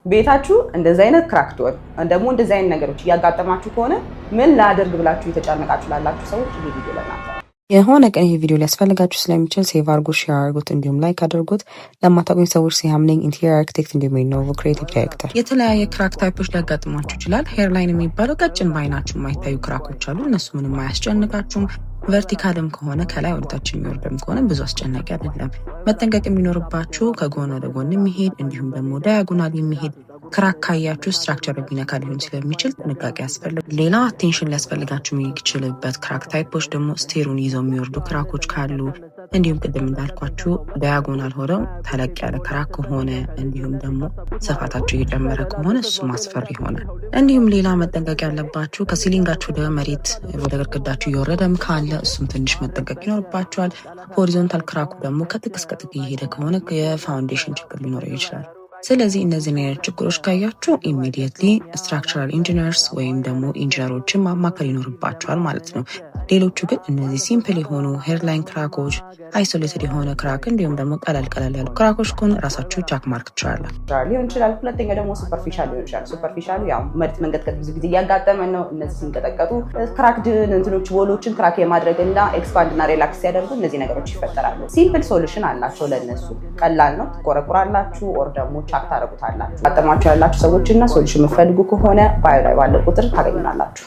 ቤታችሁ እንደዚህ አይነት ክራክት ወይ ደግሞ እንደዚህ አይነት ነገሮች ያጋጠማችሁ ከሆነ ምን ላደርግ ብላችሁ የተጨነቃችሁ ላላችሁ ሰዎች ይሄ ቪዲዮ ለናንተ የሆነ ቀን ይሄ ቪዲዮ ሊያስፈልጋችሁ ስለሚችል ሴቭ አድርጉት፣ ሼር አድርጉት፣ እንዲሁም ላይክ አድርጉት። ለማታውቁኝ ሰዎች ሲያምነኝ ኢንቴሪየር አርኪቴክት እንዲሁም ኢኖቮ ክሬቲቭ ዳይሬክተር። የተለያየ ክራክ ታይፖች ሊያጋጥሟችሁ ይችላል። ሄር ላይን የሚባለው ቀጭን ባይናችሁ የማይታዩ ክራኮች አሉ። እነሱ ምንም አያስጨንቃችሁም። ቨርቲካልም ከሆነ ከላይ ወደታች የሚወርድም ከሆነ ብዙ አስጨናቂ አይደለም። መጠንቀቅ የሚኖርባችሁ ከጎን ወደ ጎን የሚሄድ እንዲሁም ደግሞ ዳያጎናል የሚሄድ ክራክ ካያችሁ ስትራክቸር ቢነካ ሊሆን ስለሚችል ጥንቃቄ ያስፈልጋል። ሌላ አቴንሽን ሊያስፈልጋችሁ የሚችልበት ክራክ ታይፖች ደግሞ ስቴሩን ይዘው የሚወርዱ ክራኮች ካሉ እንዲሁም ቅድም እንዳልኳችሁ ዳያጎናል ሆነው ተለቅ ያለ ክራክ ከሆነ እንዲሁም ደግሞ ስፋታችሁ እየጨመረ ከሆነ እሱ ማስፈር ይሆናል። እንዲሁም ሌላ መጠንቀቅ ያለባችሁ ከሲሊንጋችሁ ወደ መሬት ወደ ግድግዳችሁ እየወረደም ካለ እሱም ትንሽ መጠንቀቅ ይኖርባችኋል። ሆሪዞንታል ክራኩ ደግሞ ከጥግ እስከ ጥግ እየሄደ ከሆነ የፋውንዴሽን ችግር ሊኖረው ይችላል። ስለዚህ እነዚህን አይነት ችግሮች ካያችሁ ኢሚዲየትሊ ስትራክቸራል ኢንጂነርስ ወይም ደግሞ ኢንጂነሮችን ማማከር ይኖርባቸዋል ማለት ነው። ሌሎቹ ግን እነዚህ ሲምፕል የሆኑ ሄርላይን ክራኮች፣ አይሶሌትድ የሆነ ክራክ እንዲሁም ደግሞ ቀለል ያሉ ክራኮች ከሆነ ራሳችሁ ጃክ ማርክ ሊሆን ይችላል። ሁለተኛ ደግሞ ሱፐርፊሻል ሊሆን ይችላል። ሱፐርፊሻሉ ያው መሬት መንቀጥቀጥ ብዙ ጊዜ እያጋጠመን ነው። እነዚህ ሲንቀጠቀጡ ክራክድን እንትኖች ወሎችን ክራክ የማድረግ እና ኤክስፓንድ እና ሪላክስ ሲያደርጉ እነዚህ ነገሮች ይፈጠራሉ። ሲምፕል ሶሉሽን አላቸው ለነሱ ቀላል ነው። ትቆረቁራላችሁ ኦር ደግሞ ቻክ ታረጉታላችሁ። አጠማችሁ ያላችሁ ሰዎችና ሶሉሽን የምትፈልጉ ከሆነ ባዮ ላይ ባለ ቁጥር ታገኙናላችሁ።